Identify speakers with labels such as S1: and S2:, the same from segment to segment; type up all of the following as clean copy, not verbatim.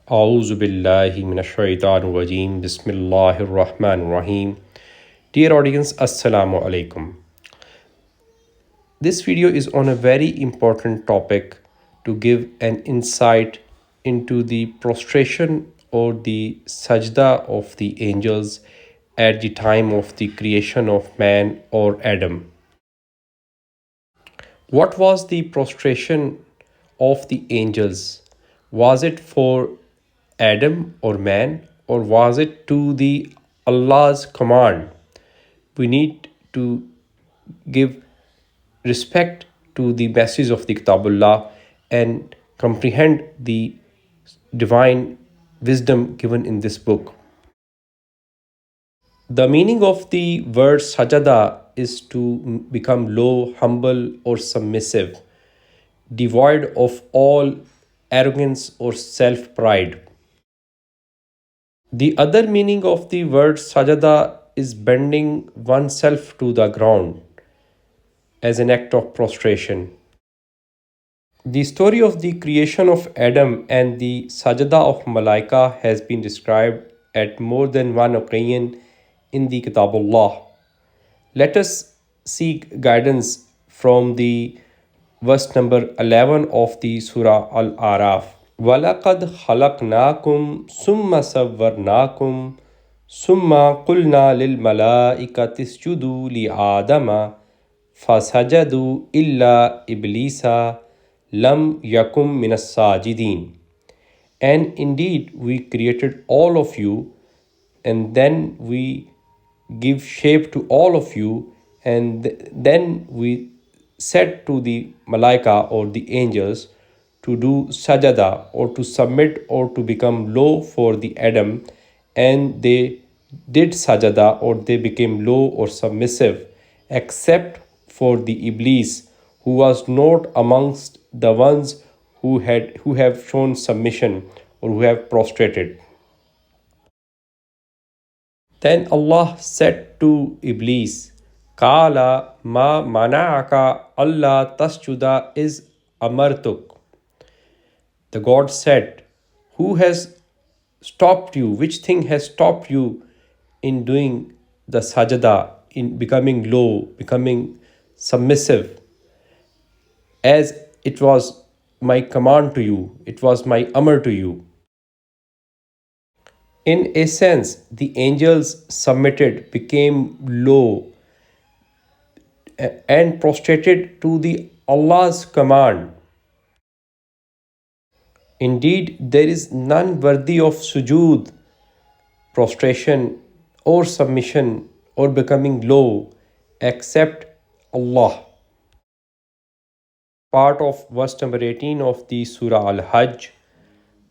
S1: A'udhu billahi minash shaitanir rajim. Bismillahir rahmanir rahim. Dear audience, Assalamu alaikum. This video is on a very important topic to give an insight into the prostration or the sajda of the angels at the time of the creation of man or Adam. What was the prostration of the angels? Was it for Adam or man, or was it to the Allah's command? We need to give respect to the message of the Kitabullah and comprehend the divine wisdom given in this book. The meaning of the word sajada is to become low, humble, or submissive, devoid of all arrogance or self pride. The other meaning of the word sajada is bending oneself to the ground as an act of prostration. The story of the creation of Adam and the sajada of Malaika has been described at more than one occasion in the Kitabullah. Let us seek guidance from the verse number 11 of the Surah Al-Araf. وَلَقَدْ خَلَقْنَاكُمْ ثُمَّ صَوَّرْنَاكُمْ ثُمَّ قُلْنَا لِلْمَلَائِكَةِ اسْجُدُوا لِآدَمَ فَسَجَدُوا إِلَّا إِبْلِيسَ لَمْ يَكُنْ مِنَ السَّاجِدِينَ. And indeed we created all of you, and then we give shape to all of you, and then we said to the malaika or the angels to do sajada or to submit or to become low for the Adam, and they did sajada or they became low or submissive, except for the Iblis, who was not amongst the ones who have shown submission or who have prostrated. Then Allah said to Iblis, Kala ma mana'aka Allah tasjuda is amartuk. The God said, who has stopped you? Which thing has stopped you in doing the sajada, in becoming low, becoming submissive, as it was my command to you, it was my amr to you. In a sense, the angels submitted, became low, and prostrated to the Allah's command. Indeed, there is none worthy of sujood, prostration, or submission, or becoming low, except Allah. Part of verse number 18 of the Surah Al-Hajj.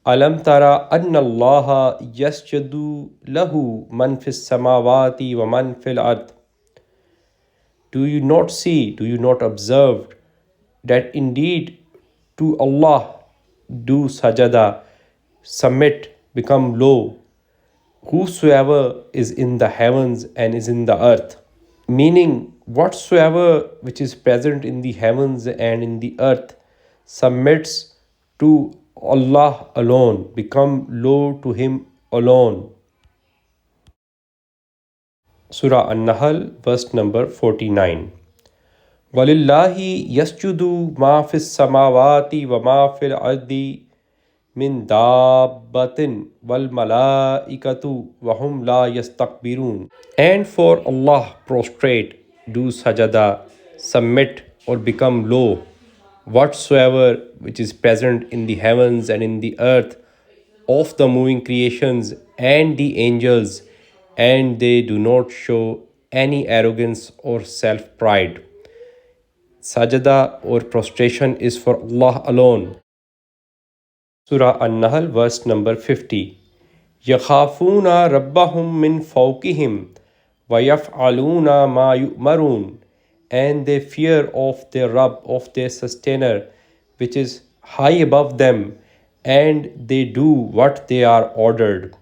S1: Alam tara anna Allah yasjadu lahu man fis samawati wa man fil ard. Do you not see, do you not observe that indeed to Allah do sajada, submit, become low, whosoever is in the heavens and is in the earth? Meaning, whatsoever which is present in the heavens and in the earth submits to Allah alone, become low to Him alone. Surah An-Nahl, verse number 49. وَلِلَّهِ يَسْجُدُ مَا فِي السَّمَاوَاتِ وَمَا فِي الْأَرْضِ مِنْ دَابَّةٍ وَالْمَلَائِكَةُ وَهُمْ لَا يَسْتَكْبِرُونَ. And for Allah prostrate, do sajada, submit or become low, whatsoever which is present in the heavens and in the earth, of the moving creations and the angels, and they do not show any arrogance or self-pride. Sajada or prostration is for Allah alone. Surah An-Nahl, verse number 50. يَخَافُونَ رَبَّهُم مِّن فَوْقِهِمْ وَيَفْعَلُونَ مَا يُؤْمَرُونَ. And they fear of their Rabb, of their sustainer, which is high above them, and they do what they are ordered.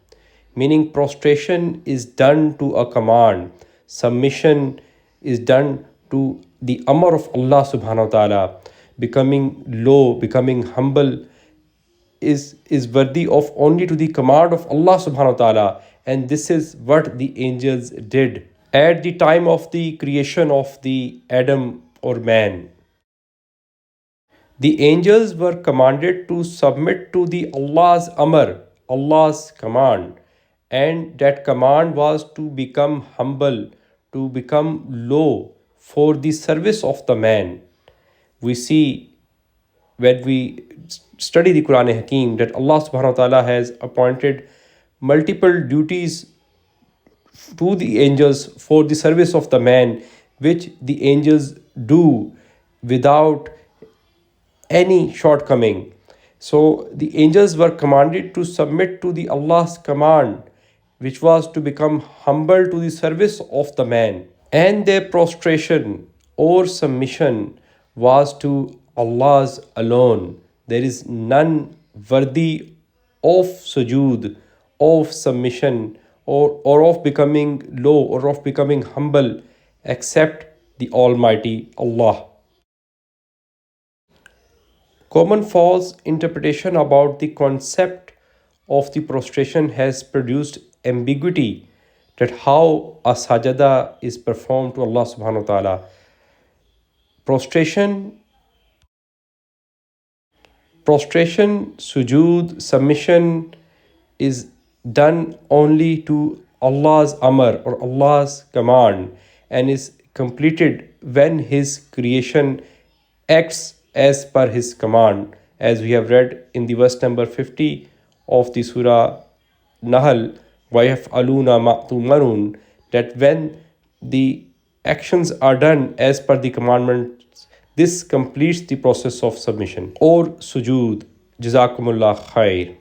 S1: Meaning prostration is done to a command, submission is done to the amr of Allah subhanahu wa ta'ala, becoming low, becoming humble is worthy of only to the command of Allah subhanahu wa ta'ala. And this is what the angels did at the time of the creation of the Adam or man. The angels were commanded to submit to the Allah's amr, Allah's command, and that command was to become humble, to become low for the service of the man. We see when we study the Quran Hakim that Allah subhanahu wa ta'ala has appointed multiple duties to the angels for the service of the man, which the angels do without any shortcoming. So the angels were commanded to submit to the Allah's command, which was to become humble to the service of the man. And their prostration or submission was to Allah's alone. There is none worthy of sujood, of submission, or of becoming low or of becoming humble except the Almighty Allah. Common false interpretation about the concept of the prostration has produced ambiguity that how a sajada is performed to Allah subhanahu wa ta'ala. Prostration, sujood, submission is done only to Allah's amr or Allah's command and is completed when His creation acts as per His command, as we have read in the verse number 50 of the Surah Nahl, وَيَفْعَلُونَ مَا تُؤْمَرُونَ, that when the actions are done as per the commandments, this completes the process of submission or sujood. Jazakumullah khair.